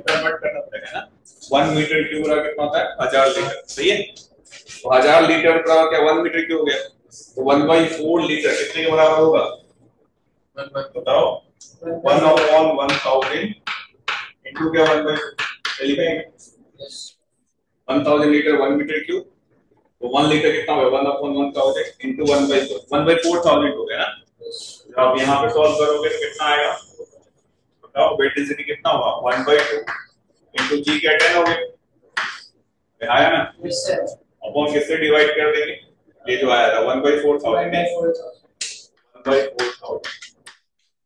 Convert करना पड़ेगा ना। 1 मीटर क्यूब कितना होता है 1000 लीटर, सही है। तो 1000 लीटर बराबर क्या 1 मीटर क्यूब हो गया, तो 1/4 लीटर कितने के बराबर होगा बताओ, 1/1000 इंटू क्या 1/4 लिखेंगे 1000 लीटर 1 मीटर क्यूब, तो 1 लीटर कितना होगा 1/1000 इंटू 1/4 1/4000 हो गया ना। जब आप यहाँ पे सॉल्व करोगे तो कितना आएगा बताओ, वेट डेंसिटी कितना होगा 1/2 इंटू जी क्या 10 हो गया, आया ना। अपॉन किससे डिवाइड कर देंगे, ये जो आया था 1/4000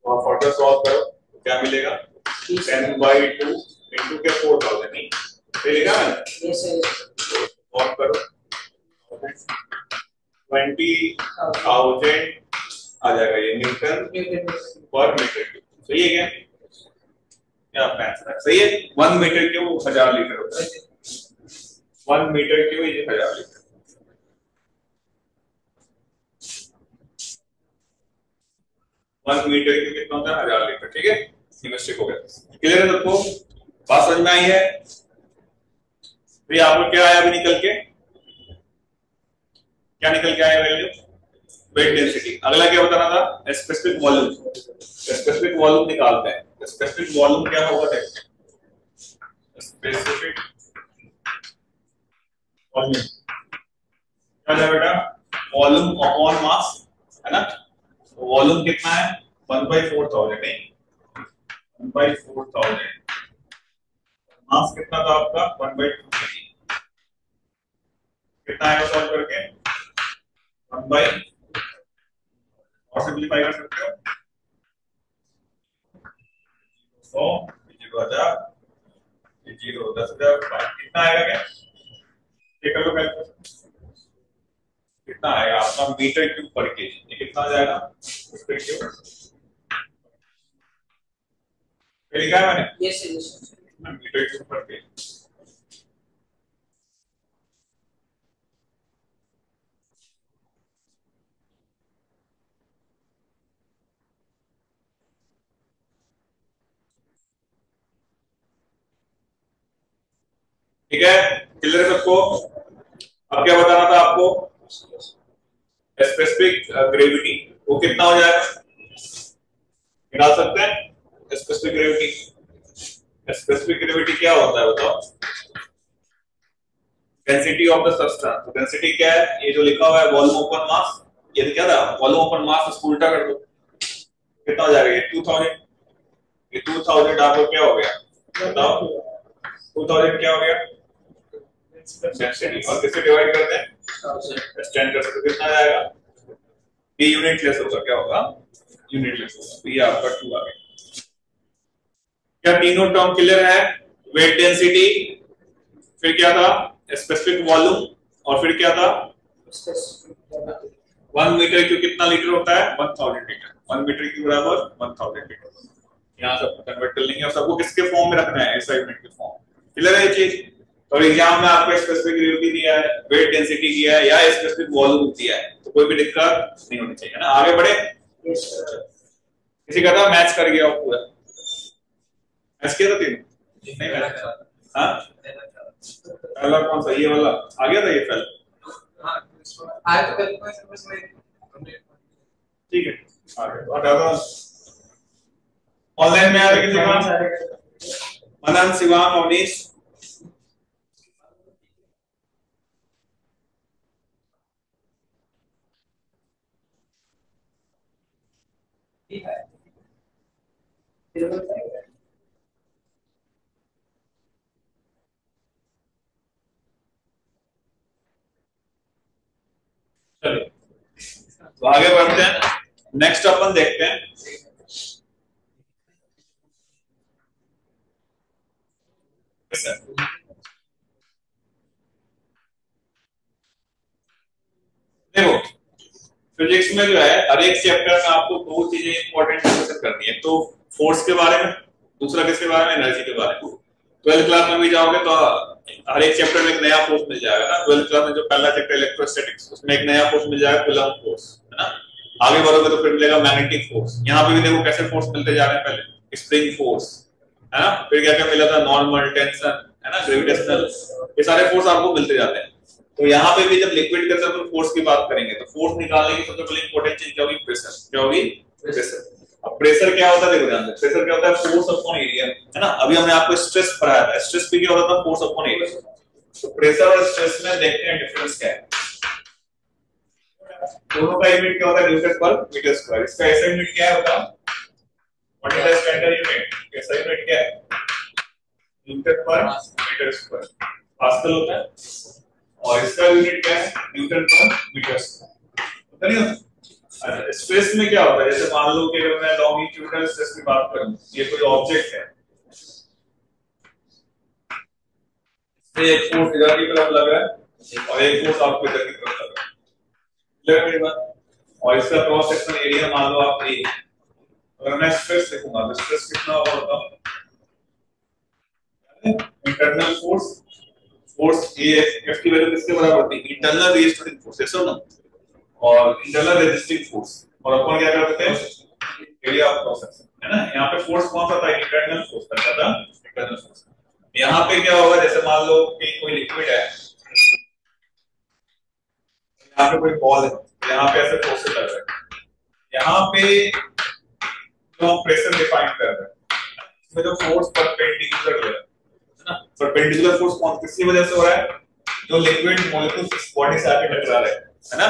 तो आप फर्दर सॉल्व करो तो क्या मिलेगा 10/2 इंटू क्या 4000 नहीं सही लिखा मैंने, सॉल्व करो 20,000 आ जाएगा ये न्यूटन पर मीटर क्यूब, सही है क्या, क्या आपका आंसर है सही है। 1 मीटर क्यूब 1000 लीटर होता है, 1 मीटर क्यूब ये 1000 लीटर, 1 मीटर क्यूब कितना होता है 1000 लीटर, ठीक है मिस्टेक हो गया, क्लियर है सबको, बात समझ में आई है। तो ये आपको क्या आया अभी निकल के, क्या निकल के आया वैल्यू वेट डेंसिटी। अगला क्या बताना था स्पेसिफिक वॉल्यूम, स्पेसिफिक वॉल्यूम निकालते हैं, स्पेसिफिक वॉल्यूम क्या होगा देखते हैं, स्पेसिफिक वॉल्यूम क्या है बेटा, वॉल्यूम अपॉन मास है ना, वॉल्यूम कितना है 1/4000 नहीं 1/4000, मास कितना था आपका 1/2 कितना आएगा सॉल्व करके 1 और सिंपलीफाई कर सकते हो 100 0,000 0 10,000 कितना आएगा क्या ये कर लो कैलकुलेशन, कितना आएगा आपका मीटर क्यूब पर केजी, ये कितना आ जाएगा मीटर क्यूब लिखा है मैंने, यस मीटर क्यूब पर केजी। ठीक है क्लियर है सबको। अब क्या बताना था आपको, स्पेसिफिक ग्रेविटी वो कितना हो जाएगा निकाल सकते हैं, स्पेसिफिक ग्रेविटी, स्पेसिफिक ग्रेविटी क्या होता है बताओ, डेंसिटी ऑफ द सब्सटेंस, तो डेंसिटी क्या है ये जो लिखा हुआ है वॉल्यूम अपॉन मास, ये क्या था वॉल्यूम अपॉन मास, इसको उल्टा कर दो कितना हो जाएगा ये 2000, ये 2000 आपको क्या हो गया बताओ 2000 क्या हो गया डेंसिटी, और किससे डिवाइड करते हैं स्टैंडर्ड से, तो कितना आ जाएगा ये यूनिट लेस होगा, क्या होगा यूनिट लेस होगा, तो ये आपका 2 आ गया। क्या तीनों टर्म क्लियर है, वेट डेंसिटी, फिर क्या था स्पेसिफिक वॉल्यूम, और फिर क्या था 1 मीटर क्यूब कितना लीटर होता है 1000 लीटर, 1 मीटर क्यूब बराबर 1000 लीटर, यहाँ सबको कन्वर्ट कर लेंगे और सबको किसके फॉर्म में रखना है एसआई यूनिट के फॉर्म, क्लियर है ये चीज। तो एग्जाम में आपको स्पेसिफिक ग्रेविटी दिया है, वेट डेंसिटी दिया है या स्पेसिफिक वॉल्यूम दिया है, तो कोई भी दिक्कत नहीं होनी चाहिए ना, आगे बढ़े। किसी का था मैच कर गया पूरा, मैच किया था तीन नहीं मैच, हाँ पहला कौन सा ये वाला आ गया था ये फैल, ठीक है आगे हटा दो, ऑनलाइन में आ रहा किसी का मनन शिवांग अवनीश, चलिए तो आगे बढ़ते हैं, नेक्स्ट अपन देखते हैं देखो फिजिक्स में जो है हर एक चैप्टर में आपको दो चीजें इंपॉर्टेंट डिस्कशन करनी है, तो फोर्स के बारे में, दूसरा किसके बारे में एनर्जी के बारे में। 12th क्लास में भी जाओगे तो हर एक चैप्टर में एक नया फोर्स मिल जाएगा ना, 12th क्लास में जो पहला चैप्टर इलेक्ट्रोस्टैटिक्स उसमें एक नया फोर्स मिल जाएगा कूलम्ब फोर्स है ना, आगे बढ़ोगे तो फिर मिलेगा मैग्नेटिक फोर्स, यहाँ पे भी देखो कैसे फोर्स मिलते जा रहे हैं, पहले स्प्रिंग फोर्स है ना। फिर क्या क्या मिला था, नॉर्मल, टेंशन, है ना, ग्रेविटेशनल, ये सारे फोर्स आपको मिलते जाते हैं। तो यहाँ पे भी जब लिक्विड के अंदर फोर्स की बात करेंगे तो फोर्स निकालने की सबसे पहले इंपॉर्टेंट चीज क्या होगी, प्रेशर। क्या होगी, प्रेशर। अब प्रेशर क्या होता है, देखो ध्यान से, प्रेशर क्या होता है, फोर्स अपॉन एरिया, है ना। अभी हमने आपको स्ट्रेस पढ़ाया था, स्ट्रेस भी क्या होता था, फोर्स अपॉन एरिया। तो प्रेशर और स्ट्रेस में देखते हैं डिफरेंस क्या है। दोनों का यूनिट क्या होता है, न्यूटन पर मीटर स्क्वायर। इसका ऐसा यूनिट क्या है बताओ, what is the standard unit, ऐसा यूनिट क्या है, न्यूटन पर मीटर स्क्वायर, पास्कल होता है। और इसका यूनिट क्या है, न्यूटन पर मीटर स्क्वायर, पता नहीं होता। स्ट्रेस में क्या होता है, जैसे मान लो कि अगर मैं लॉन्गिट्यूडनल स्ट्रेस की बात करूं, ये कोई ऑब्जेक्ट है, ये एक फोर्स इधर की तरफ लग रहा है और एक फोर्स आपको इधर की तरफ लग रहा है, क्लियर मेरी बात। और इसका क्रॉस सेक्शन एरिया मान लो आप ए, अगर मैं स्ट्रेस लिखूंगा तो स्ट्रेस कितना होगा बताओ, internal force, force A F की वैल्यू किसके बराबर होती है, इंटरनल रेजिस्टिंग फोर्स, ऐसा ना, और इंटरनल रेजिस्टिंग फोर्स, और अपन क्या करते हैं, एरिया ऑफ क्रॉस सेक्शन, है ना। यहाँ पे फोर्स कौन सा था, इंटरनल फोर्स था, इंटरनल फोर्स। यहाँ पे क्या होगा, जैसे मान लो कि कोई लिक्विड है, यहाँ पे कोई बॉल है, यहाँ पे ऐसे फोर्स लग रहा है, यहाँ पे जो हम प्रेशर डिफाइन कर रहे हैं, इसमें जो फोर्स परपेंडिकुलर है ना, परपेंडिकुलर फोर्स कौन किसकी वजह से हो रहा है, जो लिक्विड मॉलिक्यूल्स इस बॉडी से आके टकरा रहे हैं, है ना।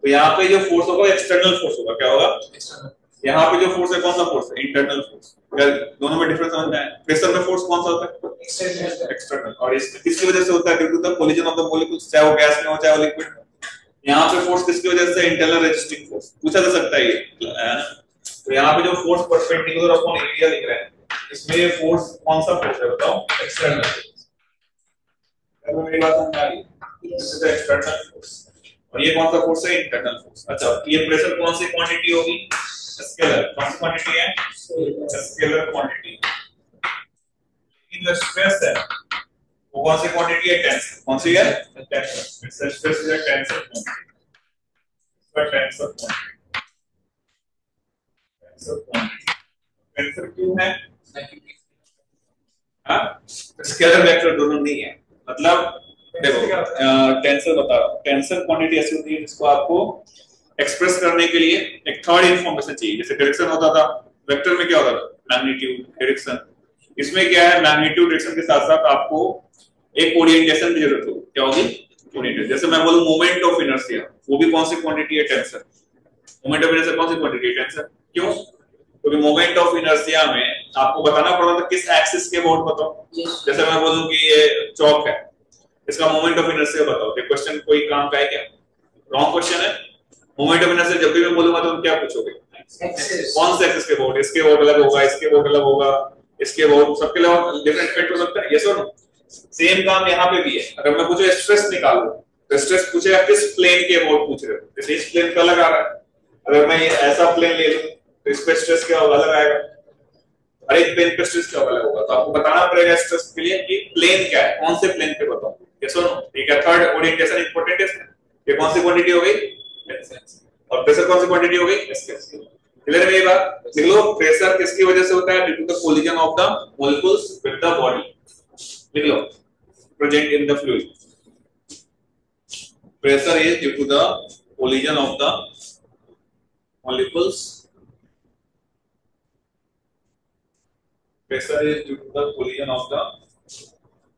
तो यहाँ पे जो फोर्स होगा एक्सटर्नल फोर्स होगा, क्या होगा, एक्सटर्नल। यहाँ पे जो फोर्स है कौन सा फोर्स है, इंटरनल फोर्स। दोनों में डिफरेंस समझना है। प्रेशर में फोर्स कौन सा होता है, एक्सटर्नल। और इसमें किसकी वजह से होता है, due to the collision of the molecules, चाहे वो गैस में हो चाहे वो लिक्विड में। यहाँ पे फोर्स किसकी वजह से, इंटरनल रेजिस्टिंग फोर्स, पूछा जा सकता है ये, है ना। तो यहाँ पे जो फोर्स परपेंडिकुलर अपॉन एरिया लिख रहे हैं, इसमें ये फोर्स कौन सा फोर्स है बताओ, एक्सटर्नल फोर्स। मेरी बात समझ आ रही है, this is the external force. और ये कौन सा फोर्स है, इंटरनल फोर्स। अच्छा, ये प्रेशर कौन सी क्वांटिटी होगी, स्केलर। कौन सी क्वांटिटी है, स्केलर क्वांटिटी। लेकिन जो स्ट्रेस है वो कौन सी क्वांटिटी है, टेंसर। कौन सी है, tensor. Stress is a tensor quantity, tensor quantity, tensor quantity. Tensor क्यों है, हाँ, स्केलर वेक्टर दोनों नहीं है। मतलब देखो, टेंसर बता रहा हूं, टेंसर क्वांटिटी ऐसी होती है जिसको आपको एक्सप्रेस करने के लिए एक थर्ड इंफॉर्मेशन चाहिए। जैसे डायरेक्शन होता था, वेक्टर में क्या होता था, मैग्नीट्यूड, डायरेक्शन। इसमें क्या है, मैग्नीट्यूड, डायरेक्शन के साथ साथ आपको एक ओरिएंटेशन की जरूरत होगी। क्या होगी, ओरिएंटेशन। जैसे मैं बोलूं मोमेंट ऑफ इनर्शिया, वो भी कौन सी क्वांटिटी है, टेंसर। मोमेंट ऑफ इनर्शिया कौन सी क्वांटिटी है, टेंसर। क्यों, क्योंकि मोमेंट ऑफ इनर्शिया में आपको बताना पड़ता था किस एक्सिस के अबाउट बताओ। जैसे मैं बोलूं कि ये चौक है, इसका मोमेंट ऑफ इनर्शिया बताओ, ये क्वेश्चन कोई काम का है क्या, रॉन्ग क्वेश्चन है। मोमेंट ऑफ इनर्शिया जब भी मैं बोलूंगा तो तुम क्या पूछोगे, कौन से एक्सिस के अबाउट, इसके अबाउट अलग होगा, इसके अबाउट अलग होगा, इसके अबाउट, सबके अलावा डिफरेंट इफेक्ट हो सकता है, यस और नो। सेम काम यहाँ पे भी है। अगर मैं पूछूं स्ट्रेस निकालो तो स्ट्रेस पूछेगा किस प्लेन के अबाउट पूछ रहे हो, जैसे इस प्लेन का अलग आ रहा है। अगर मैं ये ऐसा प्लेन ले लूं तो इस पे स्ट्रेस क्या होगा, अलग आएगा। हर एक प्लेन पे स्ट्रेस क्या अलग होगा, तो आपको बताना पड़ेगा स्ट्रेस के लिए कि प्लेन क्या है, कौन से प्लेन पे बताओ, यस और नो। ठीक है, थर्ड ओरिएंटेशन इंपॉर्टेंट है। ये कौन सी क्वांटिटी हो गई, और प्रेशर कौन सी क्वांटिटी हो गई, क्लियर है मेरी बात। लिख लो, प्रेशर किसकी वजह से होता है, due to the collision of the molecules with the body. लिख लो, present in the fluid, pressure is due to the collision of the molecules, pressure is due to the collision of the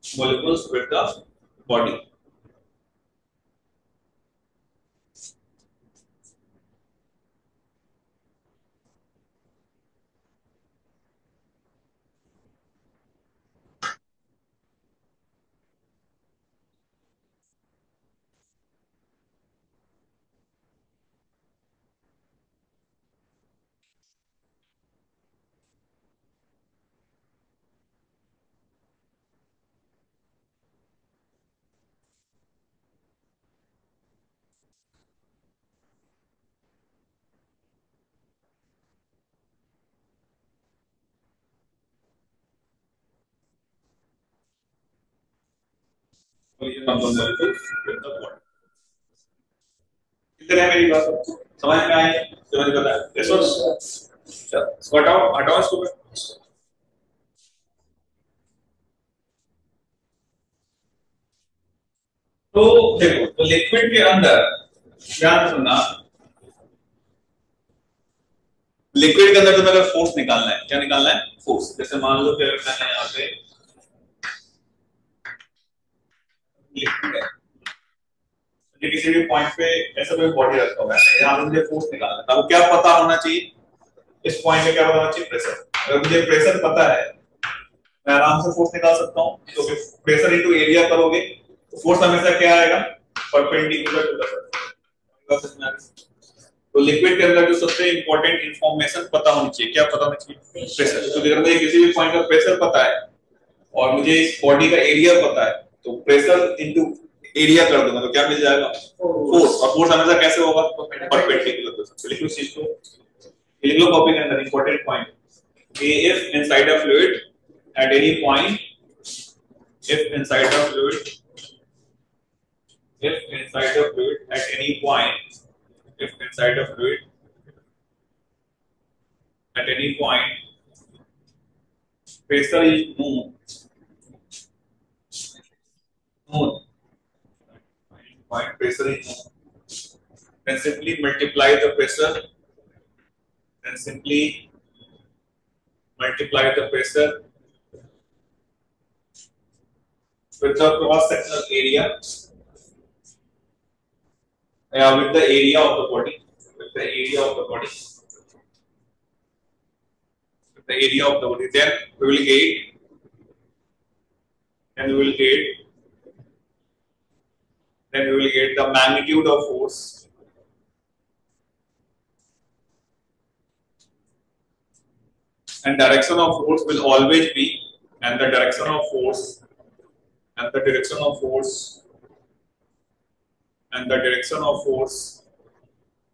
molecules with the body. Collision of the molecules with the body. कितने है मेरी बात समझ में आई, समझ में आया, देखो हटाओ हटाओ इसको। तो देखो, तो लिक्विड के अंदर ध्यान सुनना, लिक्विड के अंदर तुम्हें अगर फोर्स निकालना है, क्या निकालना है? फोर्स। जैसे मान लो कि अगर मैंने यहाँ पे लिक्विड है, मुझे किसी भी पॉइंट पे ऐसा कोई बॉडी रखा हुआ है, यहाँ पे मुझे फोर्स निकालना है, अब क्या पता होना चाहिए? इस पॉइंट पे क्या पता होना चाहिए? प्रेशर। अगर मुझे प्रेशर पता है, मैं आराम से फोर्स निकाल सकता हूँ, क्योंकि प्रेशर इनटू एरिया करोगे तो फोर्स हमेशा क्या आएगा? Perpendicular to the surface. तो लिक्विड के अंदर जो सबसे इंपॉर्टेंट इंफॉर्मेशन पता होनी चाहिए, क्या पता होनी चाहिए? प्रेशर। तो अगर मुझे किसी भी पॉइंट का प्रेशर पता है और मुझे इस बॉडी का एरिया पता है, तो प्रेशर इनटू एरिया कर दूंगा तो क्या मिल जाएगा? फोर्स। और फोर्स हमेशा कैसे होगा? परपेंडिकुलर। तो लिखो इस चीज को, लिख लो कॉपी के अंदर, important point. if inside a fluid at any point, if inside a fluid, if inside a fluid at any point, if inside a fluid at any point pressure is known, point pressure is known, then simply multiply the pressure, then simply multiply the pressure with the cross sectional area, with the area of the body, with the area of the body, with the area of the body. Then we will get, then we will get, then we will get the magnitude of force, and direction of force will always be, and the direction of force, and the direction of force, and the direction of force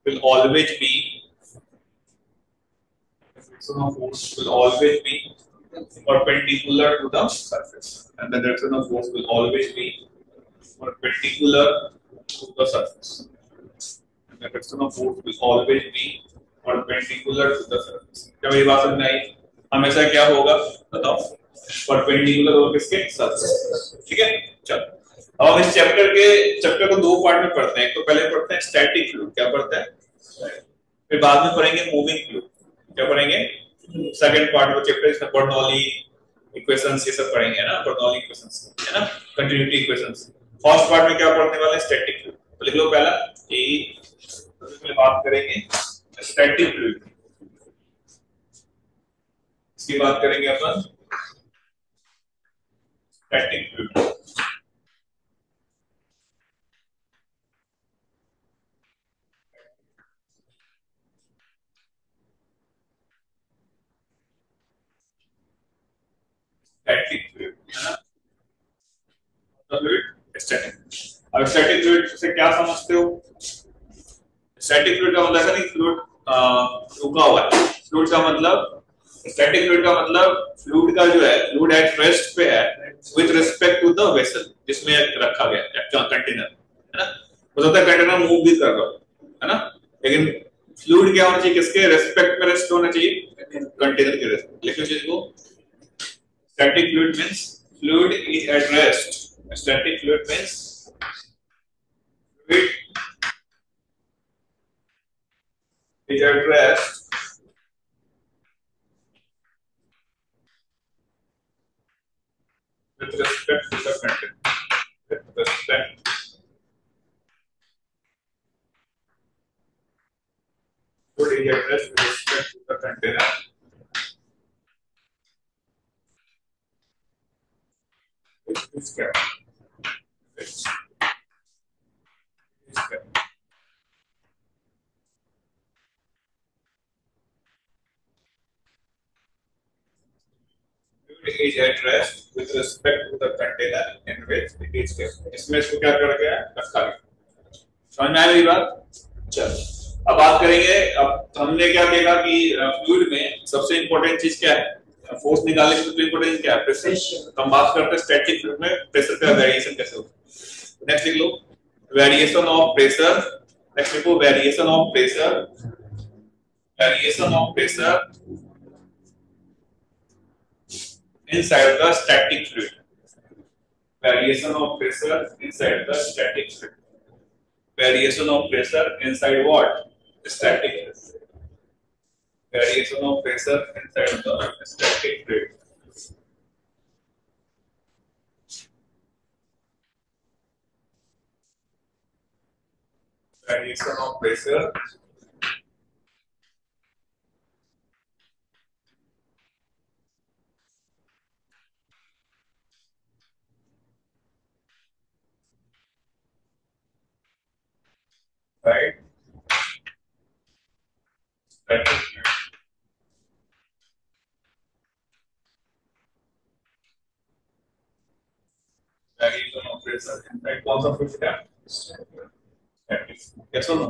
will always be, direction of force will always be perpendicular to the surface, and the direction of force will always be perpendicular to the surface, and the direction of force will always be perpendicular to the surface. क्या मेरी बात समझ में आई? हमेशा क्या होगा बताओ? Perpendicular होगा किसके? सरफेस। ठीक है, चलो अब हम इस चैप्टर को दो पार्ट में पढ़ते हैं। एक तो पहले पढ़ते हैं स्टैटिक फ्लूइड, क्या पढ़ते हैं, फिर बाद में पढ़ेंगे मूविंग फ्लूइड, क्या पढ़ेंगे सेकंड पार्ट में चैप्टर, इसमें बर्नौली इक्वेशंस ये सब पढ़ेंगे ना, बर्नौली इक्वेशंस है ना, कंटिन्यूटी इक्वेशंस। फर्स्ट पार्ट में क्या पढ़ने वाले? Static fluid. तो लिख लो पहला कि इसमें बात करेंगे स्टैटिक फ्लूइड, इसकी बात करेंगे अपन स्टैटिक फ्लूइड। स्टैटिक फ्लूइड है ना, फ्लूइड स्टैटिक। अब स्टैटिक फ्लूइड से क्या समझते हो? स्टैटिक फ्लूइड का मतलब है नहीं फ्लूइड रुका हुआ है। फ्लूइड का मतलब, स्टैटिक फ्लूइड का मतलब फ्लूइड का जो है, फ्लूइड एट रेस्ट पे है with respect to the vessel जिसमें रखा गया है, कंटेनर है ना। हो सकता है कंटेनर मूव भी कर रहा हो है ना, लेकिन फ्लूइड क्या होना चाहिए? किसके रेस्पेक्ट में रेस्ट होना चाहिए? कंटेनर के रेस्पेक्ट। लिखो चीज को, static fluid means fluid is at rest. Static fluid means fluid is at rest with respect to the container. With respect to is at rest with respect to the container. Is kept. Is kept. Is at rest with respect to the container in which it is kept. इसमें इसको क्या कर गया? रखा गया। समझ में आई मेरी बात? चलो अब बात करेंगे। अब हमने क्या देखा कि फ्लूइड में सबसे इंपॉर्टेंट चीज क्या है? फोर्स निकालने की सबसे इंपॉर्टेंट चीज क्या है? प्रेशर। तो हम बात करते हैं स्टैटिक फ्लूइड में प्रेशर का वेरिएशन कैसे होता है। नेक्स्ट लिख लो, वेरिएशन ऑफ प्रेशर। नेक्स्ट लिखो, variation of pressure, variation of pressure inside the static fluid, variation of pressure inside the static fluid. Variation of pressure inside what? Static fluid. Variation of pressure inside the static fluid. Variation of pressure right static fluid. Variation of pressure inside कौन सा fluid है? Static. Yes or no?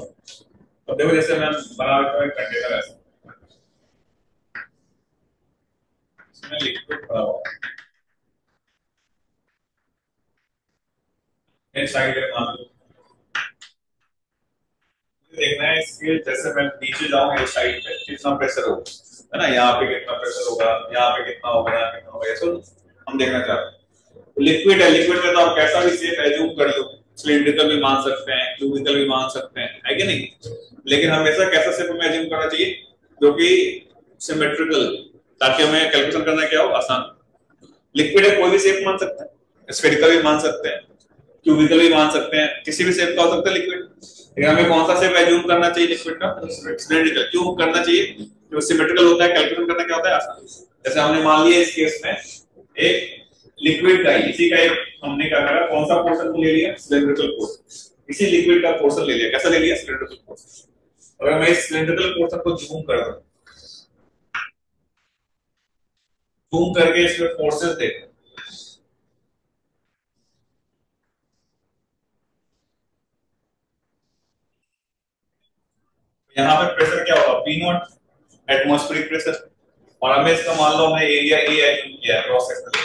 अब देखो जैसे मैं बना रखा हूं एक कंटेनर ऐसा, इसमें लिक्विड भरा हुआ है, साइड है मान लो, देखना है इसके जैसे मैं नीचे जाऊं ये साइड पे कितना प्रेशर होगा, है ना, यहाँ पे कितना प्रेशर होगा, यहाँ पे कितना होगा, यहाँ कितना होगा, ऐसा हम देखना चाहते हैं। लिक्विड है, लिक्विड में तो आप कैसा भी शेप एज्यूम कर लो, सिलिंड्रिकल भी मान सकते हैं, क्यूबिकल भी मान सकते हैं, है कि नहीं, लेकिन हमेशा कैसा शेप में एज्यूम करना चाहिए जो कि सिमेट्रिकल, ताकि हमें कैलकुलेशन करना क्या हो आसान। लिक्विड है कोई भी शेप मान सकते हैं, स्फेरिकल भी मान सकते हैं, क्यूबिकल भी मान सकते हैं, किसी भी शेप का हो सकता है लिक्विड, लेकिन हमें कौन सा शेप एज्यूम करना चाहिए लिक्विड का? सिलेंड्रिकल। क्यों करना चाहिए? जो सिमेट्रिकल होता है कैलकुलेशन करना क्या होता है आसान। जैसे हमने मान लिया इस केस में एक लिक्विड का इसी का एक हमने क्या करा, कौन सा पोर्शन ले लिया? Cylindrical portion. इसी लिक्विड का पोर्शन ले लिया, कैसा ले लिया? Cylindrical portion. अगर मैं इस सिलेंड्रिकल पोर्शन को जूम कर दूं, जूम करके इसमें फोर्सेस देखो, यहाँ पे प्रेशर क्या होगा? पी नॉट, एटमॉस्फेरिक प्रेशर, और हमें इसका मान लो हमने एरिया ए एज्यूम किया है, क्रॉस सेक्शनल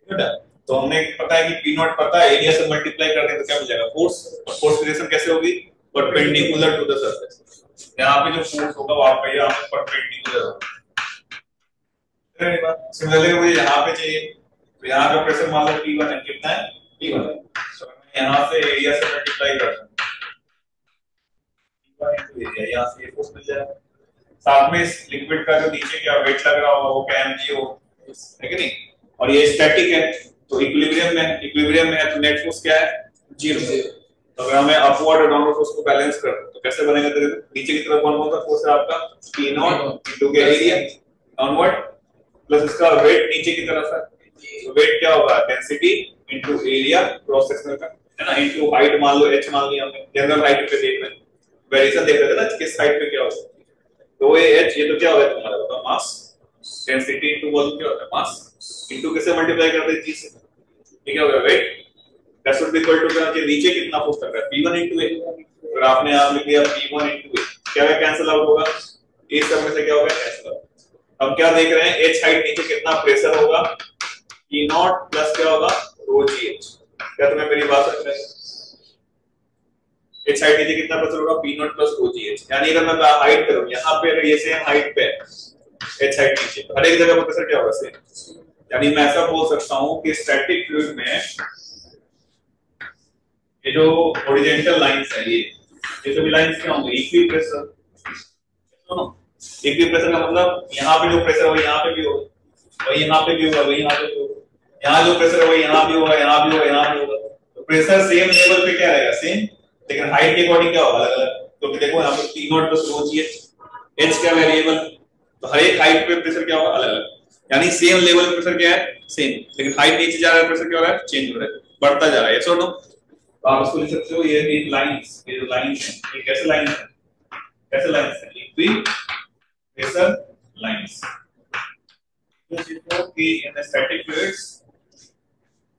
एरिया, तो हमने पता है कि पी नॉट पता है, एरिया से मल्टीप्लाई कर दें तो क्या मिल जाएगा? फोर्स। और फोर्स की डायरेक्शन कैसे होगी? Perpendicular to the surface. यहाँ पे जो फोर्स होगा वो आपका यहाँ पे परपेंडिकुलर होगा। सिमिलरली मुझे यहाँ पे चाहिए, तो यहाँ का प्रेशर मान लो P1 है, कितना है? P1 है, तो मैं यहाँ से एरिया से मल्टीप्लाई करता हूँ, P1 into एरिया, यहाँ से ये फोर्स मिल जाएगा। साथ में इस लिक्विड का जो नीचे क्या वेट लग रहा होगा वो क्या mg हो, है कि नहीं, और ये स्टैटिक है तो इक्विलिब्रियम में है, इक्विलिब्रियम में है तो नेट फोर्स क्या है? जीरो। तो अगर हमें अपवर्ड और डाउनवर्ड फोर्स को बैलेंस कर तो कैसे बनेगा? नीचे की तरफ कौन कौन सा फोर्स है आपका? P नॉट इनटू के एरिया डाउनवर्ड प्लस इसका वेट नीचे की तरफ है, तो वेट क्या होगा? Density into area cross sectional का, है ना, इनटू हाइट मान लो h मान लिया हमने, जनरल हाइट पे देख रहे हैं, वेरिएशन देख रहे थे ना किस हाइट पे क्या होगा, तो ये h ये तो क्या होगा तुम्हारा बताओ? मास। डेंसिटी इनटू वॉल्यूम क्या होता है? मास इनटू किससे मल्टीप्लाई करते हैं? चीज से, ये क्या होगा? Weight. That should be equal to क्या? नीचे कितना फोर्स लग रहा है? P1 into A, और आपने यहां लिख दिया P1 into A, क्या है? कैंसिल आउट होगा, इस सब में से क्या होगा? Cancel out. हम क्या देख रहे हैं? h हाइट नीचे कितना प्रेशर होगा? P नॉट प्लस क्या होगा? रो जी एच। क्या तुम्हें मेरी बात समझ में? h हाइट नीचे कितना प्रेशर होगा? P naught plus rho G H. यानी अगर मैं हाइट करूं यहाँ पे, अगर ये सेम हाइट पे h हाइट नीचे, हर एक जगह पर प्रेशर क्या होगा? सेम। यानी मैं ऐसा बोल सकता हूं कि स्टैटिक फ्लूइड में ये जो हॉरिजॉन्टल लाइंस है, ये सभी लाइंस क्या होंगे? Equi pressure. सुनो, इक्वी प्रेशर का मतलब यहाँ पे जो प्रेशर होगा यहाँ पे भी होगा, वही यहाँ पे भी होगा, वही यहाँ पे भी होगा, यहाँ जो प्रेशर होगा यहाँ भी होगा, यहाँ भी होगा, यहाँ भी होगा, तो प्रेशर सेम लेवल पे क्या रहेगा? सेम, लेकिन हाइट के अकॉर्डिंग क्या होगा? अलग अलग। तो देखो यहाँ पे P naught plus rho G H, H क्या वेरिएबल, तो हर एक हाइट पे प्रेशर क्या होगा? अलग अलग। यानी सेम लेवल पे प्रेशर क्या है? सेम, लेकिन हाइट नीचे जा रहा है, प्रेशर क्या हो रहा है? चेंज हो रहा है, बढ़ता जा रहा है। यस और नो? तो आप इसको लिख सकते हो, ये लाइंस, ये जो लाइंस है ये कैसे लाइंस है? कैसे लाइंस है? Equi pressure lines. कि in the static fluids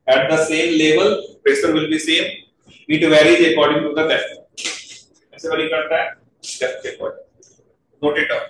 at the same level pressure will be same, it varies according to the depth। ऐसे वैरी करता है depth के according, note it down.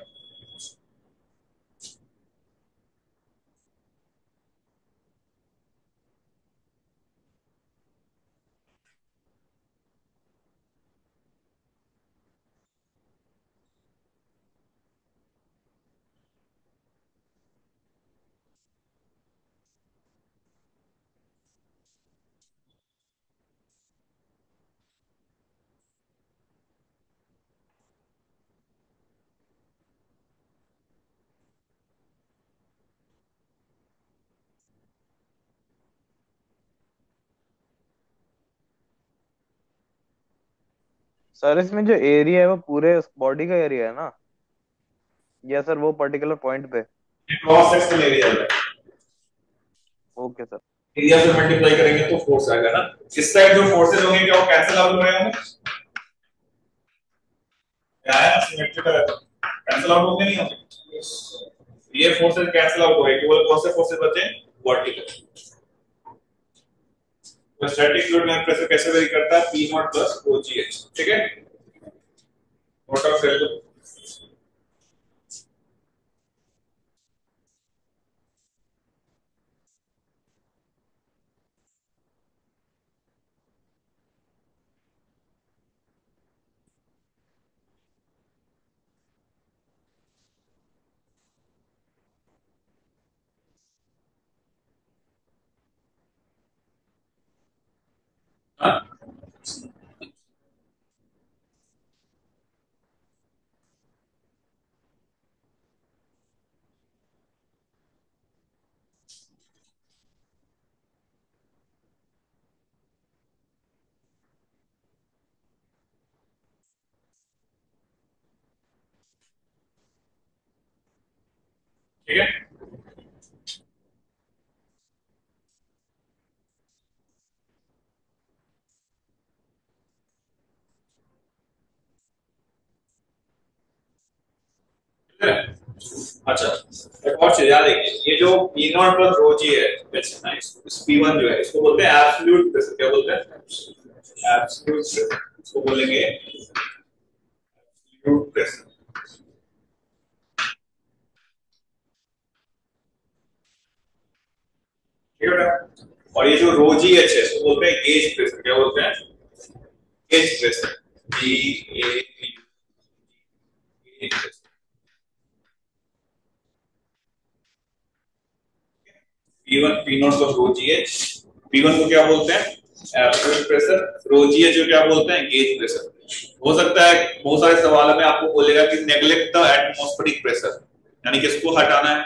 Sir इसमें जो एरिया है वो पूरे बॉडी का एरिया है ना, या सर वो पर्टिकुलर पॉइंट पे? क्रॉस सेक्शनल एरिया है, ओके सर। एरिया से मल्टीप्लाई करेंगे तो फोर्स आएगा ना। इस साइड जो फोर्सेज होंगे क्या वो कैंसिल आउट हो जाएंगे, क्या है सिमेट्रिकल है तो कैंसिल आउट होंगे नहीं होंगे, ये फोर्सेज कैंसिल आउट हो गए, केवल कौन से फोर्सेज बचे, वर्टिकल। तो स्टैटिक फ्लूइड में प्रेशर कैसे वेरी करता है, P नॉट प्लस OGH, ठीक है। नोट ऑफ सेल, हाँ ठीक है। अच्छा एक और चीज याद रखिए, ये जो P नॉट प्लस रो जी है ना, इस P1 जो है इसको बोलते हैं एब्सोल्यूट प्रेशर, क्या बोलते हैं, एब्सोल्यूट प्रेशर, इसको बोलेंगे एब्सोल्यूट प्रेशर, ठीक है बेटा। और ये जो रो जी एच है इसको बोलते हैं गेज प्रेशर, क्या बोलते हैं, gauge pressure, GAG, gauge pressure. P1 P naught plus rho G H, P1 को क्या बोलते हैं, एब्सोल्यूट प्रेशर, रो जी एच को क्या बोलते हैं, गेज प्रेशर। हो सकता है बहुत सारे सवालों में आपको बोलेगा कि नेग्लेक्ट द एटमॉस्फेरिक प्रेशर, यानी किसको हटाना है,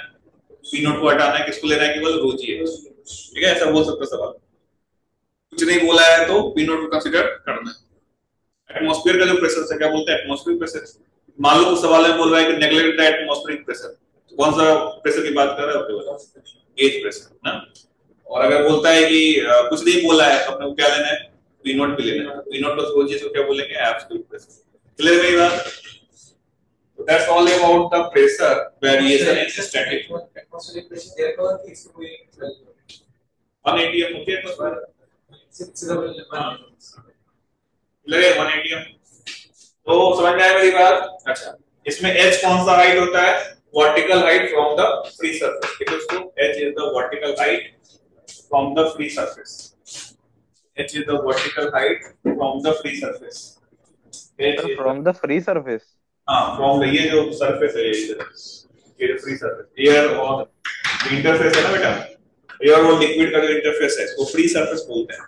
पी नोट को हटाना है, किसको लेना है, केवल रो जी एच, ठीक है, ऐसा बोल सकता है सवाल। कुछ नहीं बोला है तो पी नोट को कंसीडर करना है। एटमॉस्फेयर का जो प्रेशर है क्या बोलते हैं, एटमॉस्फेरिक प्रेशर। मान लो उस सवाल में बोल रहा है कि नेग्लेक्ट द एटमॉस्फेरिक प्रेशर, तो कौन सा प्रेशर की बात कर रहा है, गेज प्रेशर ना। और अगर बोलता है कि कुछ नहीं बोला है तो अपने को क्या लेना है, पी नोट भी लेना है, P note plus rho G H को क्या बोलेंगे, एब्सोल्यूट प्रेशर। क्लियर मेरी बात? So that's all about the pressure variation in static fluid. Atmospheric pressure there का कि इसको कोई 180 होती है तो 180। तो समझ में आया मेरी बात? अच्छा, इसमें h कौन सा हाइट होता है, vertical height from the free surface, it is h is the vertical height from the free surface, h is the vertical height from the free surface, h sir is the, from the free surface? हाँ from the, ये जो surface है ये जो free surface, air और interface है ना बेटा, एयर और लिक्विड का जो इंटरफेस है इसको फ्री सरफेस बोलते हैं।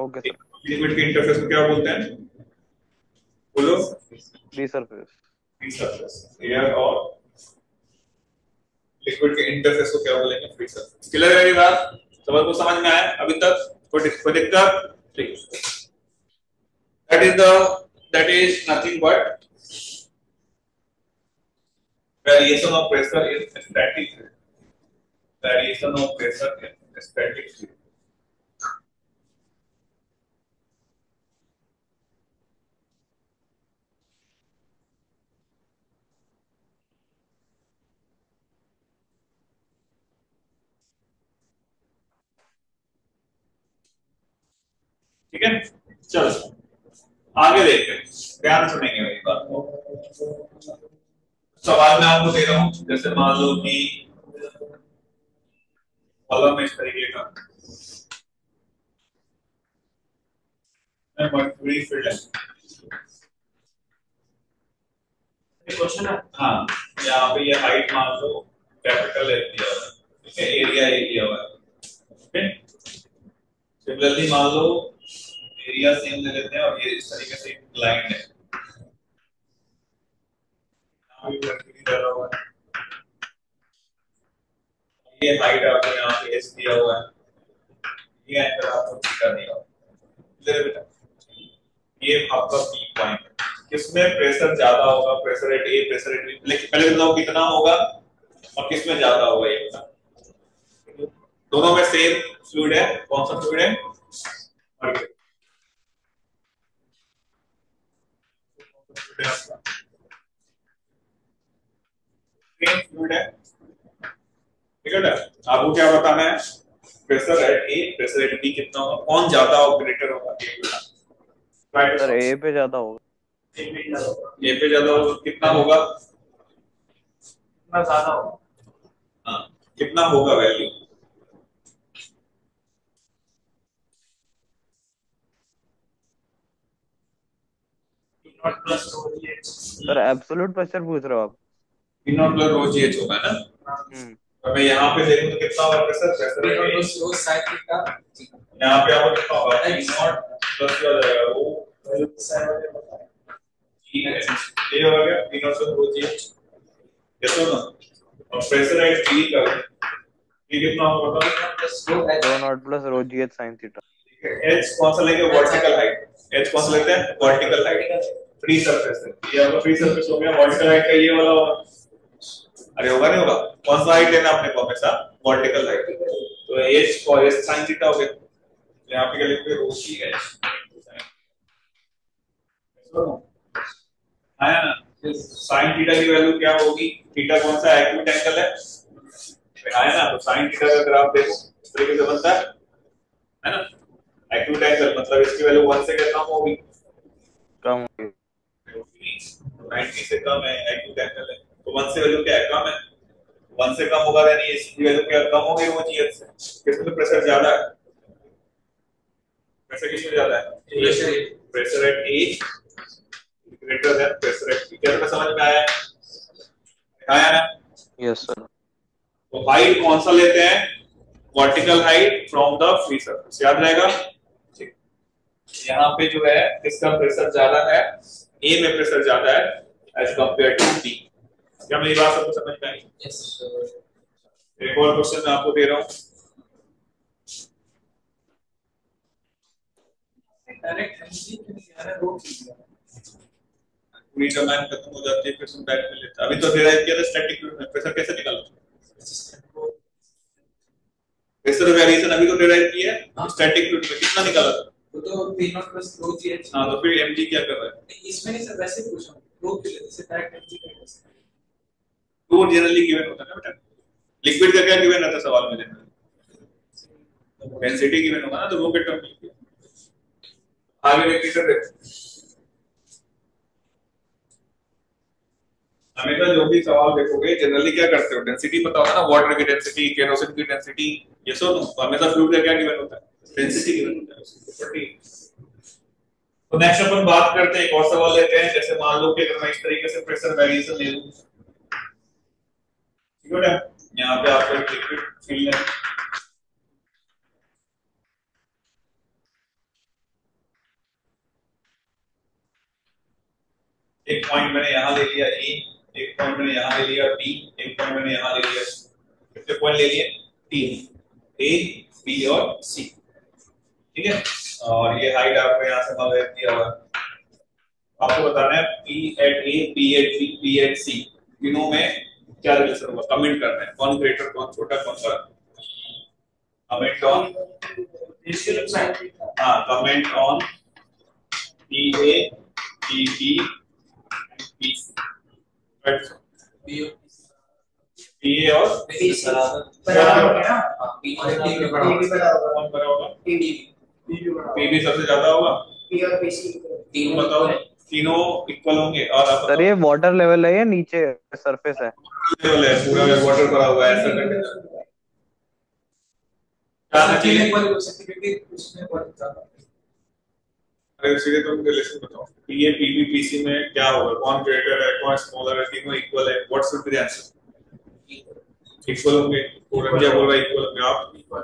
Okay sir. लिक्विड के इंटरफेस को क्या बोलते हैं, बोलो, free surface. Free surface, air और लिक्विड के इंटरफेस को क्या बोलेंगे, फ्री सरफेस। क्लियर है ये बात, समझ को समझ में आया अभी तक, कोई दिक्कत? ठीक, that is the, that is nothing but variation of pressure in static fluid, variation of pressure in static fluid। ठीक है, चलो आगे देखते हैं, ध्यान सुनेंगे मेरी बात को। सवाल मैं आपको दे रहा हूं, जैसे मान लो कि कॉलम इस तरीके का मर्क्यूरी फील्ड है, क्वेश्चन है, हाँ यहाँ पे ये हाइट मान लो कैपिटल है दिया हुआ है, ठीक है, एरिया ए दिया हुआ है, ओके। सिमिलरली मान लो एरिया सेम ले लेते हैं और ये इस तरीके से इंक्लाइंड है, यहाँ भी मर्क्यूरी डाला हुआ है, ये हाइट आपको यहाँ पे एस दिया हुआ है, ये एंगल आपको थीटा दिया हुआ है, ये आपका पी पॉइंट है, किसमें प्रेशर ज्यादा होगा, pressure at A, pressure at B, लेकिन पहले बताओ कितना होगा और किसमें ज्यादा होगा ये बता। दोनों में सेम फ्लूइड है, कौन सा फ्लूइड है? सेम फ्लूइड है, ठीक है ना। आपको क्या बताना है? Pressure at A, pressure at B कितना होगा, कौन ज्यादा और ग्रेटर होगा ये बताना। सर ए पे ज्यादा होगा। ए पे ज्यादा होगा, कितना होगा? कितना ज्यादा होगा? हाँ, कितना होगा वैल्यू? सर एब्सोल्यूट प्रेशर पूछ रहे हो आप? P naught plus rho G H होगा ना। अब मैं यहाँ पे देखूं तो कितना होगा प्रेशर? प्रेशर यहाँ पे आपको कितना होगा? P नॉट प्लस क्या हो जाएगा वो जी एच, ये हो गया P naught plus rho G H, yes और नो। और प्रेशर एट बी का ये कितना होगा? Rho naught plus rho G H sine theta. H कौन सा लेंगे? Vertical height. एच कौन सा लेते हैं? Vertical height. फ्री सरफेस है ये, आपका फ्री सरफेस हो गया। वर्टिकल हाइट का ये वाला होगा, अरे होगा नहीं होगा? कौन सा हाइट लेना आपने को हमेशा? Vertical height. तो एच को एच sin थीटा हो गया, यहां पे क्या लिखोगे? रो सी एच आया ना। sin थीटा की वैल्यू क्या होगी? थीटा कौन सा एक्यूट एंगल है, आया ना। तो sin थीटा का ग्राफ देखो इस तरीके से बनता है ना। एक्यूट एंगल मतलब इसकी वैल्यू 1 से कितना होगी? कम होगी। 90 से कम है, एक्यूट एंगल है। तो 1 से वैल्यू क्या है? कम है। 1 से कम होगा यानी इसकी वैल्यू क्या कम होगी रो जी एच से। किसमें प्रेशर ज्यादा है? प्रेशर किसमें ज्यादा है? Pressure at A greater than pressure at B. क्या समझ में आया? आया ना? Yes sir. तो हाइट कौन सा लेते हैं? Vertical height from the free surface, याद रहेगा। ठीक, यहाँ पे जो है इसका प्रेशर ज्यादा है, ए में प्रेशर ज्यादा है एज कंपेयर टू बी। क्या मेरी बात सबको समझ में आई? Yes sir. एक और क्वेश्चन मैं आपको दे रहा हूँ। डायरेक्ट एमजी के लिए आ रहा है रो पूरी डोमेन खत्म हो जाती है, फिर तुम डायरेक्ट में लेते। अभी तो डिराइव किया था स्टैटिक फ्लूइड में, प्रेशर कैसे निकालोगे? प्रेशर वेरिएशन अभी तो डिराइव किया है स्टैटिक फ्लूइड में, कितना निकाला था? वो तो P naught plus rho G H. हां, तो फिर mg क्या कर रहा है? इसमें नहीं सर, वैसे पूछ रहा हूं, रो के लिए से डायरेक्ट mg का कैसे? तो जनरली गिवन होता है ना बेटा। लिक्विड का क्या गिवन रहता है सवाल में? जनरली डेंसिटी गिवन होगा ना, तो रो के टर्म लिखिए। आगे देखिए सर, हमेशा जो भी सवाल देखोगे जनरली क्या करते हो? डेंसिटी पता होगा ना, वाटर की डेंसिटी, केरोसिन की डेंसिटी, ये सब। तो हमेशा फ्लूइड का क्या गिवन होता है? डेंसिटी गिवन होता है उसकी प्रॉपर्टी। तो नेक्स्ट अपन बात करते हैं, एक और सवाल लेते हैं। जैसे मान लो कि अगर मैं इस तरीके से प्रेशर वेरिएशन ले लूं, ठीक है, यहाँ पे आपको एक लिक्विड फिल है, एक पॉइंट मैंने यहाँ ले लिया ए, एक पॉइंट मैंने यहाँ ले लिया बी, एक पॉइंट मैंने यहाँ ले लिया, कितने पॉइंट ले लिए? 3, ए बी और सी, ठीक है। और ये हाइट आपको यहाँ से मान दिया हुआ। आपको बताना है P at A, P at B, P at C तीनों में क्या रिलेशन होगा, कमेंट करना है। कौन ग्रेटर, कौन छोटा, कौन बड़ा। Comment on comment on P A, P B, P C, right. P A और P C बराबर है ना। P और P भी बराबर, कौन बड़ा होगा? P B सबसे ज्यादा होगा। P और P C तीनों बताओ, तीनों इक्वल होंगे। और आप सर ये वाटर लेवल है या नीचे सरफेस है? लेवल है, पूरा वाटर भरा हुआ है, ऐसा कंडीशन क्या चाहिए? एक बार हो सकती है क्योंकि उसमें बहुत ज्यादा। अरे सीधे तुम रिलेशन बताओ, पीए पीबी पीसी में क्या होगा, कौन ग्रेटर है, कौन स्मॉलर है, तीनों इक्वल है, what should be the answer? Equal होंगे। पूरा क्या बोल रहा है? इक्वल होंगे। आप इक्वल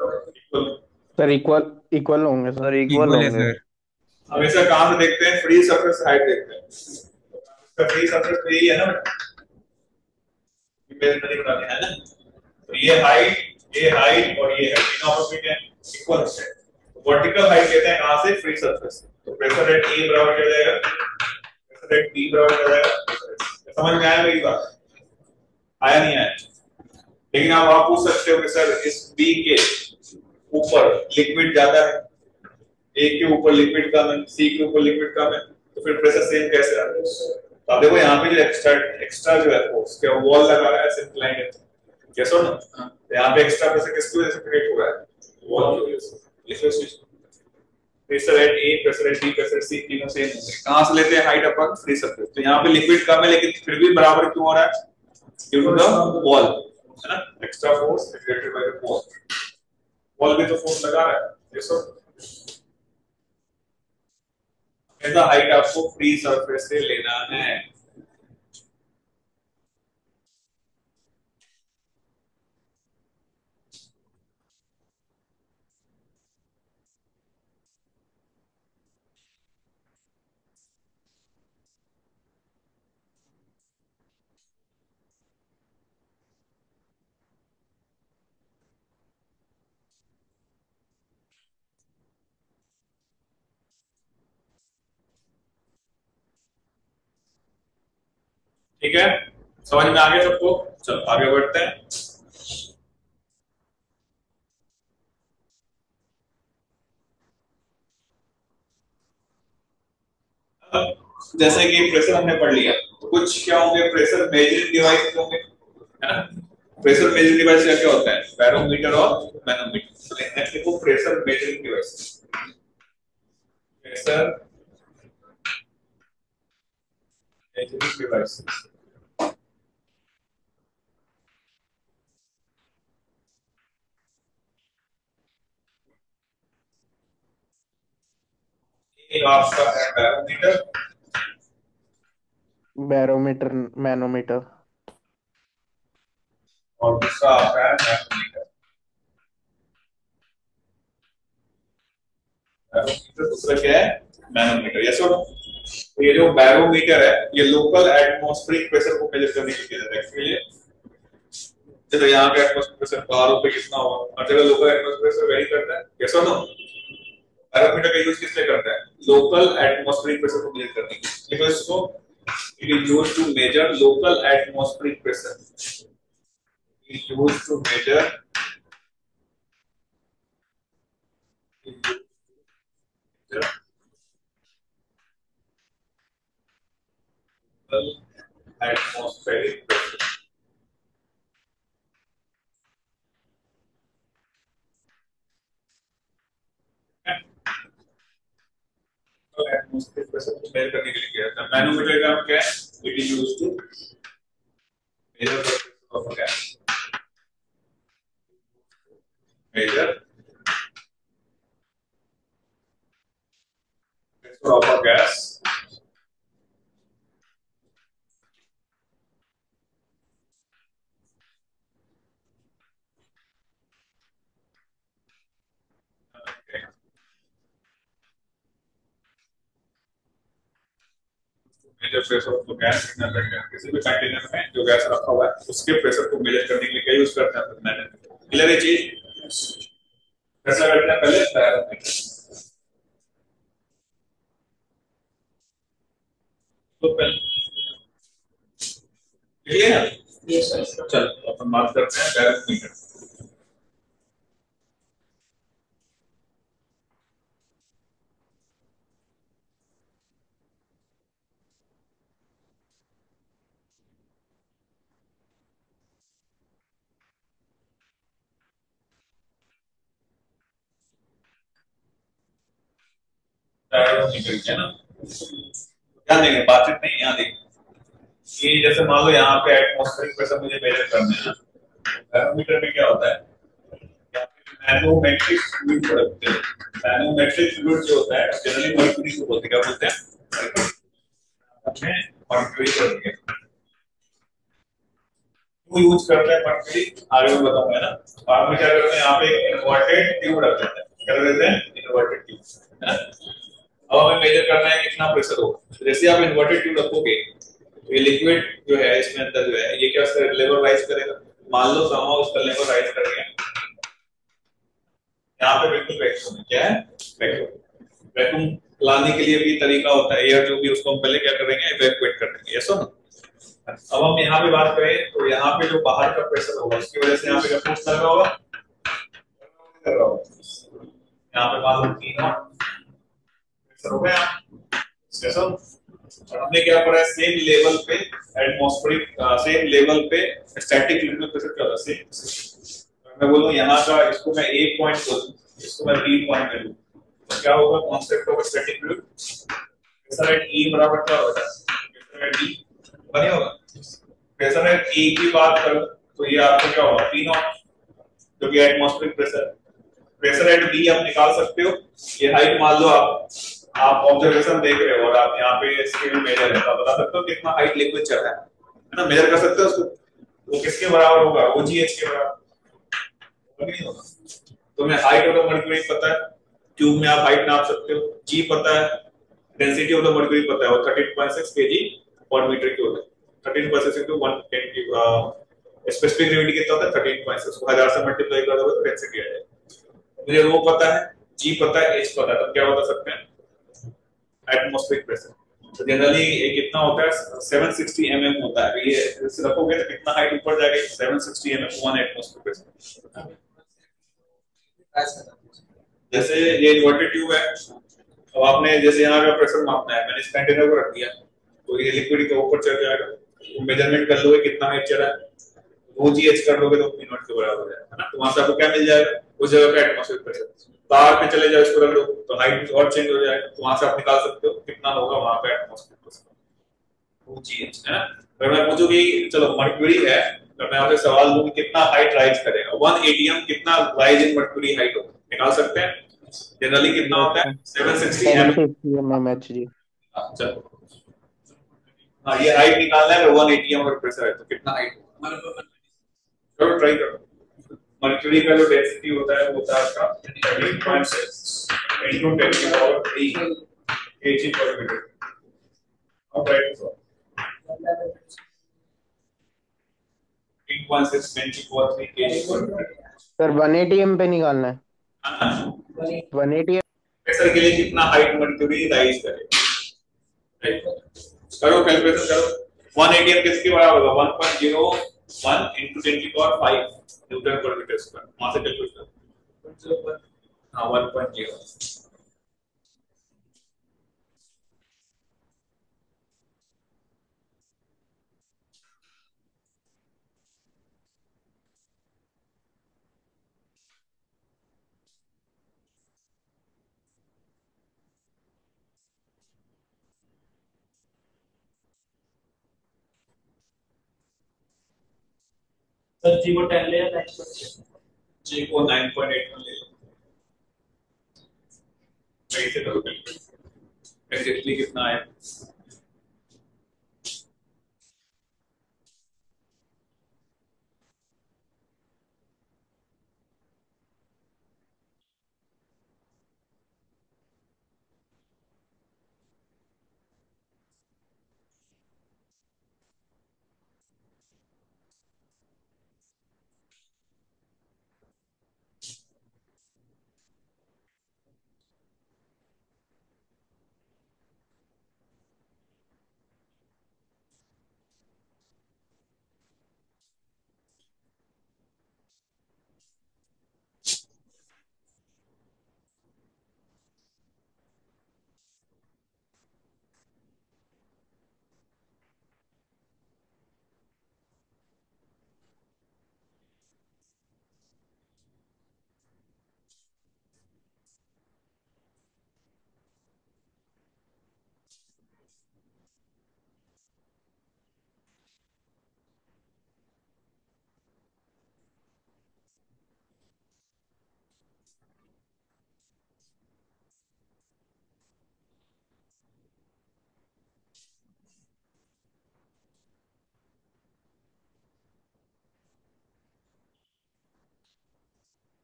सर इक्वल इक्वल होंगे सर, इक्वल होंगे। हमेशा कहां से देखते हैं? फ्री सरफेस हाइट देखते हैं। तो फ्री सरफेस पे यही है ना बेटा, इमेज नहीं बनानी है ना। तो ये हाइट और ये है, तीनों आपस में क्या इक्वल है। तो वर्टिकल हाइट लेते हैं कहां से? Free surface. तो प्रेशर एट ए बराबर क्या हो जाएगा? प्रेशर प्रेशर एट बी बराबर हो जाएगा। समझ में आया मेरी बात? आया नहीं आया? लेकिन आप पूछ सकते हो कि सर इस बी के ऊपर लिक्विड ज्यादा है, ए के ऊपर लिक्विड कम है, सी के ऊपर लिक्विड कम है, तो फिर प्रेशर सेम कैसे आ रहा है? तो आप देखो यहाँ पे जो एक्स्ट्रा जो है फोर्स क्या वॉल लगा रहा है, ऐसे इंक्लाइन है, यस और नो? तो यहाँ पे एक्स्ट्रा प्रेशर किसकी वजह से क्रिएट हो रहा है? वॉल की वजह से। इसलिए switch pressure at A, pressure at B, pressure C तीनों सेम होंगे। कहां से लेते हैं? हाइट अपन फ्री सरफेस। तो यहाँ पे लिक्विड कम है लेकिन फिर भी बराबर क्यों हो रहा है? ड्यू टू द वॉल, है ना? Extra force created by the wall. Wall भी तो फोर्स लगा रहा है, यस और ऐसा हाइट आपको फ्री सरफेस से लेना है। ठीक है, समझ में आ गया सबको? चलो आगे बढ़ते हैं। जैसे कि प्रेशर हमने पढ़ लिया, तो कुछ क्या होंगे? प्रेशर मेजरिंग डिवाइस होंगे, है ना? प्रेशर मेजरिंग डिवाइस क्या क्या होता है? बैरोमीटर और मैनोमीटर। तो नेक्स्ट देखो pressure measuring device. Pressure measuring device एक आपका है बैरोमीटर, बैरोमीटर, मैनोमीटर। और दूसरा आपका है मैनोमीटर। बैरोमीटर दूसरा क्या है? मैनोमीटर, यस और नो? तो ये जो बैरोमीटर है ये लोकल एटमॉस्फेरिक प्रेशर को मेजर करने के लिए है। एक्चुअली जैसे यहाँ का एटमॉस्फेरिक प्रेशर पहाड़ों पे कितना हुआ, हर जगह लोकल एटमॉस्फेरिक प्रेशर वेरी करता है, यस और नो? बैरोमीटर का यूज किस लिए करता है? लोकल एटमॉस्फेरिक प्रेशर को मेजर करने के लिए। देखो इसको, it is used to measure local atmospheric pressure. It is used to measure atmospheric pressure. तो एटमॉस्फेरिक प्रेशर को मेजर करने के लिए किया जाता है। मैनोमीटर का क्या है? It is used to measure the pressure of a gas. Measure pressure of a gas measure pressure of gas in a container. किसी भी कंटेनर में जो गैस रखा हुआ है उसके प्रेशर को मेजर करने के लिए क्या यूज करते हैं? मैनोमीटर। क्लियर है चीज? कैसा करते हैं? पहले बैरोमीटर। तो पहले क्लियर है? Yes sir. चलो अपन बात करते हैं बैरोमीटर। बैरोमीटर क्या ना, ध्यान देंगे, बातचीत नहीं, यहाँ देंगे कि जैसे मान लो यहाँ पे एटमॉस्फेरिक प्रेशर मुझे मेजर करना है ना, बैरोमीटर में क्या होता है? मैनोमेट्रिक फ्लूइड रखते हैं। मैनोमेट्रिक फ्लूइड जो होता है जनरली मर्क्यूरी को बोलते हैं, क्या बोलते हैं? अपने मर्क्यूरी करते हैं। क्यों यूज करते हैं मर्क्यूरी आगे मैं बताऊंगा ना। बाद में क्या करते हैं? यहाँ पे इन्वर्टेड ट्यूब रख देते हैं। क्या कर देते हैं? इन्वर्टेड ट्यूब, है ना? अब हमें मेजर करना है कितना प्रेशर होगा। जैसे आप इन्वर्टेड ट्यूब रखोगे तो ये लिक्विड जो है इसमें अंदर जो है ये क्या लेवल राइज करेगा। मान लो समहाउ उसका लेवल राइज कर गया, यहाँ पे बिल्कुल वैक्यूम है। क्या है? वैक्यूम। वैक्यूम लाने के लिए भी तरीका होता है, एयर जो भी, उसको हम पहले क्या करेंगे, इवैक्यूएट कर देंगे। यस। अब हम यहाँ पे बात करें तो यहाँ पे जो बाहर का प्रेशर होगा उसकी वजह से यहाँ पे क्या फोर्स लग रहा होगा, यहाँ पे मान लो P नॉट प्रेशर हो गया। जैसा और हमने क्या पढ़ा है, सेम लेवल पे एटमॉस्फेरिक, सेम लेवल पे स्टैटिक लिक्विड में प्रेशर क्या होता है, सेम। मैं बोलूं यहाँ का, इसको मैं A पॉइंट बोलूं, इसको मैं B पॉइंट ले लूं, तो क्या होगा, कांस्टेंट होगा static liquid pressure at E बराबर क्या होगा, प्रेशर एट D बने होगा। प्रेशर एट E की बात करूं तो ये आपका क्या होगा, P नॉट, जो कि atmospheric pressure. Pressure at B आप निकाल सकते हो, ये हाइट मान लो आप ऑब्जर्वेशन देख रहे हो और आप यहाँ पे स्केल मेजर है, तो आप बता सकते हो कितना हाइट लिक्विड चल रहा है ना, मेजर कर सकते हो उसको। वो किसके बराबर होगा, OGH के बराबर नहीं होगा। तो मैं हाइट ऑफ द मर्क्यूरी पता है, ट्यूब में आप हाइट नाप सकते हो, G पता है, डेंसिटी ऑफ द मर्क्यूरी पता है, वो 13.6 kg पर मीटर क्यूब है। 13.6 into 110 की स्पेसिफिक ग्रेविटी कितना होता है, 13.6 को 1000 से मल्टीप्लाई कर दोगे तो डेंसिटी आ जाएगी। मुझे रो पता है, G पता है, H पता है, तो क्या बता सकते हैं, एटमॉस्फेरिक प्रेशर। तो जनरली ये कितना होता है, 760 mm होता है। ये इससे रखोगे तो कितना हाइट ऊपर जाएगा, 760 mm, 1 एटमॉस्फेरिक प्रेशर। जैसे ये इन्वर्टेड ट्यूब है, तो आपने जैसे यहाँ का प्रेशर मापना है, मैंने इस कंटेनर को रख दिया, तो ये लिक्विड के ऊपर चढ़ जाएगा, तो मेजरमेंट कर लोगे कितना हाइट चढ़ा है, OGH कर लोगे तो P नॉट के बराबर हो जाएगा, है ना। तो वहां से आपको क्या मिल जाएगा, उस जगह पे एटमॉस्फेरिक प्रेशर। बाहर पे चले जाओ, इसको रख दो तो हाइट और चेंज हो जाएगा, तो वहां से आप निकाल सकते हो कितना होगा वहां पे एटमॉस्फेरिक प्रेशर, OGH, है ना। अगर मैं पूछूं कि चलो मर्क्यूरी है, तो मैं आपसे सवाल दूं कि कितना हाइट राइज करेगा, 1 atm कितना राइज इन मर्क्यूरी हाइट होगा, निकाल सकते हैं। जनरली कितना होता है, 760 mm। 750 mmHg। चलो, हाँ ये हाइट निकालना है, 1 atm अगर प्रेशर है तो कितना हाइट होगा, चलो ट्राई करो। मर्क्यूरी का जो डेंसिटी होता है वो होता है आपका 13.6 into 10 की पावर 3 kg per meter। अब राइट सो 3.6 10 की power 3 kg per meter। Sir 180 m पे निकालना है, हाँ, 180 प्रेशर के लिए कितना हाइट मर्क्यूरी राइज करेगा, राइट। करो कैलकुलेशन करो, 1 atm किसके बराबर होगा, 1.01 into 10 की पावर 5 न्यूटन पर मीटर स्क्वायर। वहां से कैलकुलेट करो, हाँ 1.0। सर जी को 10 ले या 9? जी को 9.81 ले लो, सही से करो कैलकुलेट, एग्जैक्टली कितना आया।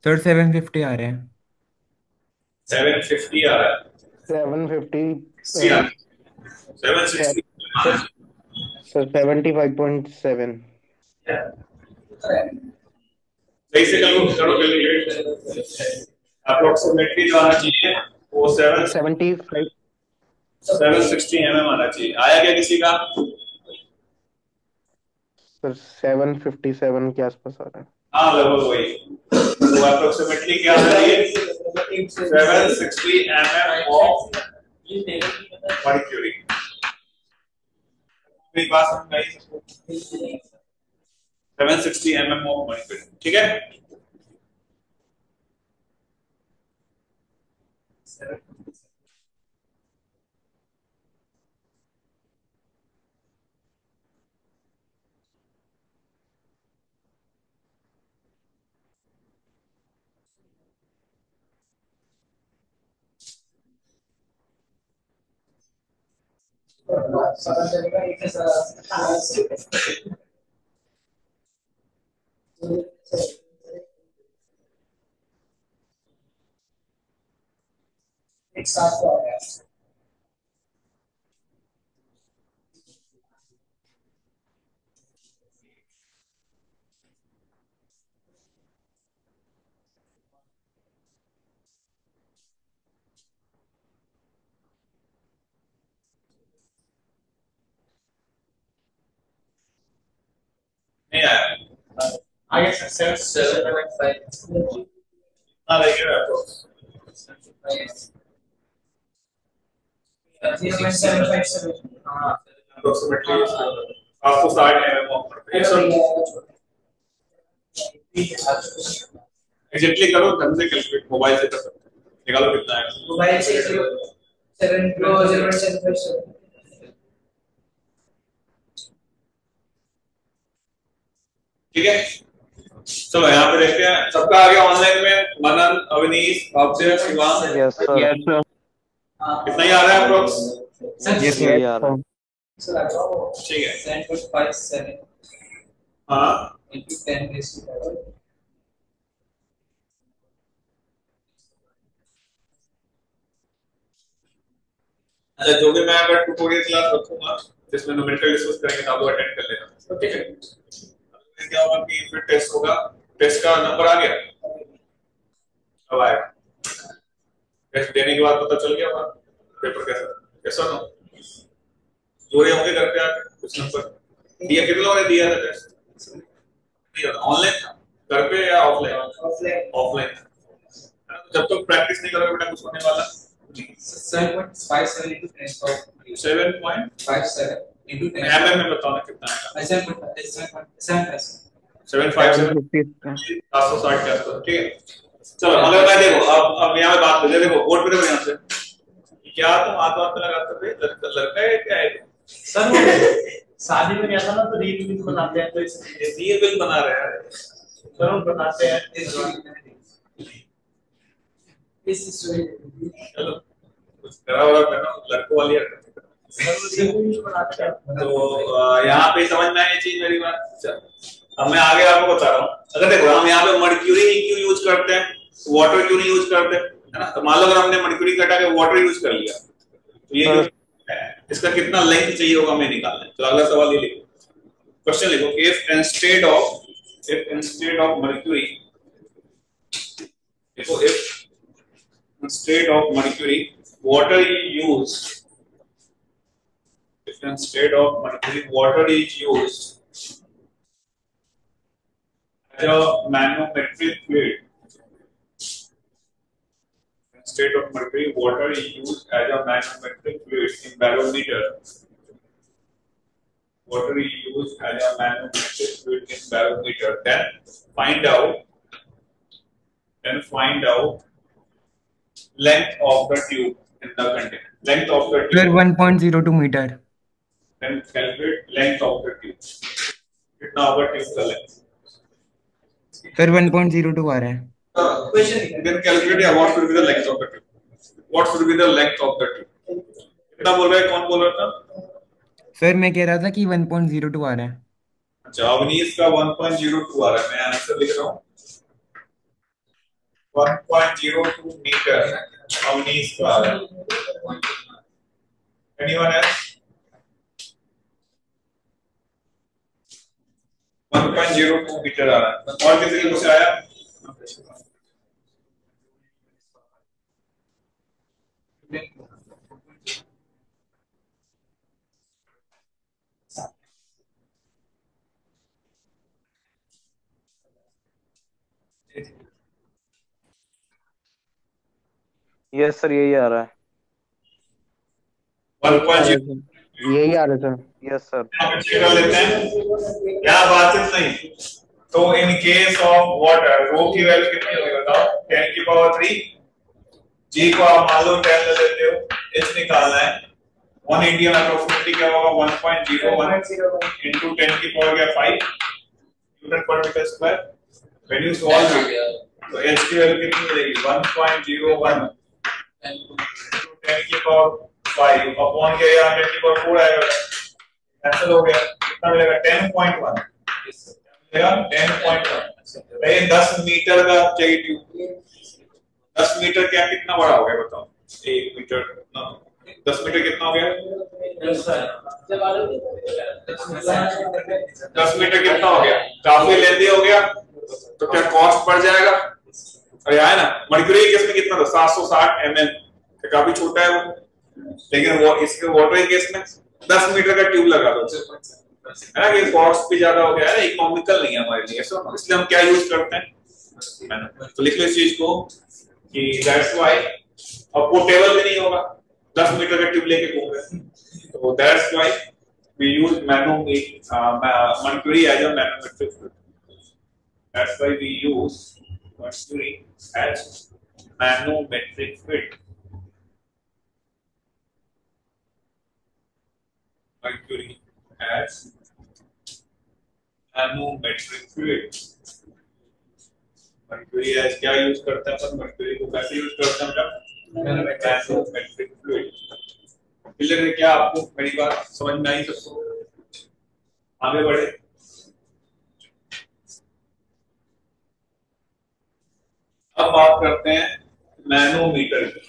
सर 750 आ रहे हैं। 750 आ रहा है, 750 60 आ रहा है, 760 सर सर 75.7। सही से करो कैलकुलेट, अप्रोक्सीमेटली जो आना चाहिए वो 7 75 760 mm आना चाहिए। आया क्या किसी का? सर 757 के आसपास आ रहा है। हाँ लगभग वही। तो अप्रोक्सीमेटली क्या आ रही है? 760 mm ऑफ मर्क्यूरी। मेरी बात समझ आई सबको? 760 mm ऑफ मर्क्यूरी, ठीक है। एक साथ तो आ गया। नहीं आया। आगे सर 7.5 हाँ लगेगा अप्रोक्स 0.757 हाँ approximately 760 mm of mercury. Exactly करो, ढंग से कैलकुलेट मोबाइल से कर सकते हो, निकालो कितना है। मोबाइल से 0.757 ठीक है, चलो यहाँ पे देखते हैं सबका आ गया ऑनलाइन में। Manan, Avneesh, Akshay, Shivang, yes sir. Yes sir. कितना ही आ रहा है अप्रोक्स? यस सही आ रहा है। ठीक है। 7.57 हाँ into 10 raised to power अच्छा, जो भी मैं अगर ट्यूटोरियल क्लास रखूंगा जिसमें न्यूमेरिकल डिस्कस करेंगे तो आपको अटेंड कर लेना, ठीक है। फिर क्या होगा कि फिर टेस्ट होगा, टेस्ट का नंबर आ गया, अब आएगा टेस्ट देने के बाद पता चल गया होगा पेपर कैसा कैसा ना जोड़े होंगे घर पे आके कुछ नंबर दिया। कितने लोगों ने दिया था टेस्ट? ऑनलाइन था घर पे या ऑफलाइन? ऑफलाइन। जब तक प्रैक्टिस नहीं करोगे बेटा कुछ होने वाला। 7.57 into 10 power 7.57 into 10 mm में बताओ ना कितना आएगा। 7.57 757 760 के आसपास, ठीक है। चलो अगर मैं देखो अब यहाँ पे बात करें, देखो बोर्ड पे देखो यहाँ से क्या तुम हाथ हाथ में लगाते थे? लड़का है क्या है? सर शादी में गया था ना तो रील भी बनाते हैं तो इसलिए ये बिल बना रहे हैं सर हम बनाते हैं इस चलो कुछ करा होगा करना लड़कों वाली हरकत। तो यहाँ पे समझ में आई चीज मेरी बात। अब मैं आगे आपको बता रहा हूँ। अगर देखो हम यहाँ पे मर्क्यूरी क्यों यूज करते हैं, वाटर क्यों नहीं यूज करते, है ना। तो मान लो अगर हमने मर्क्यूरी कटा के वाटर यूज कर लिया तो ये जो इसका कितना लेंथ चाहिए होगा हमें निकालना है। तो अगला सवाल ये लिखो, क्वेश्चन लिखो, इफ इंस्टेड ऑफ मर्क्यूरी, देखो if instead of mercury water is used, if instead of mercury water is used as a manometric fluid, instead of mercury water is used as a manometric fluid in barometer, water is used as a manometric fluid in barometer, then find out length of the tube in the container, length of the Sir, tube, 1.02 meter. then calculate length of the tube, कितना होगा tube का length? Sir, 1.02 आ रहा है। Then calculate what should be the length of the tube. What should be the length of the tube? कितना बोल रहा है, कौन बोल रहा था? सर मैं कह रहा था कि 1.02 आ रहा है। अच्छा अवनीश का 1.02 आ रहा है, मैं आंसर लिख रहा हूँ 1.02 मीटर अवनीश का आ रहा है। Anyone else? 1.02 मीटर आ रहा है। और किसी को कुछ आया? यस सर, यही आ रहा है। 1.0 यही आ रहा था। Yes sir. चेक कर लेते हैं, यहाँ बातचीत नहीं। तो इन केस ऑफ वाटर रो की वैल्यू कितनी होगी बताओ? 10 की पावर 3, जी को आप मान लो 10 ले लेते हो, एच निकालना है। 1 इंडियन अप्रोक्सीमेटली क्या होगा? 1.01 into 10 की पावर क्या 5 न्यूटन पर metre square. When you solve it तो एच की वैल्यू कितनी मिलेगी? 1.01 into 10 की पावर 5 अपॉन के यहाँ 10 की पावर 4 आएगा, कैंसिल हो गया। कितना मिलेगा? 10.1 मिलेगा, 10.1। ये 10 मीटर का चाहिए ट्यूब। 10 मीटर क्या कितना बड़ा हो गया बताओ? 1 मीटर ना, 10 मीटर कितना हो गया? 10 मीटर कितना हो गया? काफी लेंदी हो गया, तो क्या कॉस्ट बढ़ जाएगा? अरे आए ना, मर्क्यूरी केस में कितना था? 760 mm, काफी छोटा है वो। लेकिन वो इसके वाटर केस में 10 मीटर का ट्यूब लगा दो, है ना, कि कॉस्ट भी ज्यादा हो गया है, इकोनॉमिकल नहीं है हमारे लिए, इसलिए हम क्या यूज करते हैं, तो लिख लो इस चीज को कि दैट्स व्हाई, और पोर्टेबल भी नहीं होगा, 10 मीटर का ट्यूब लेके घूम रहे हैं, तो that's why we use mercury as a manometric fluid. That's why we use mercury as manometric fluid. Mercury as manometric fluid. Mercury as क्या यूज करते हैं अपन? mercury को कैसे यूज करते हैं हम? manometric fluid. क्लियर है क्या आपको? मेरी बात समझ में आई सबको? आगे बढ़े। अब बात करते हैं मैनोमीटर की।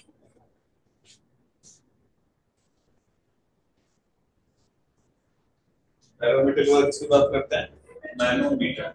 बैरोमीटर की बात करते हैं, मैनोमीटर।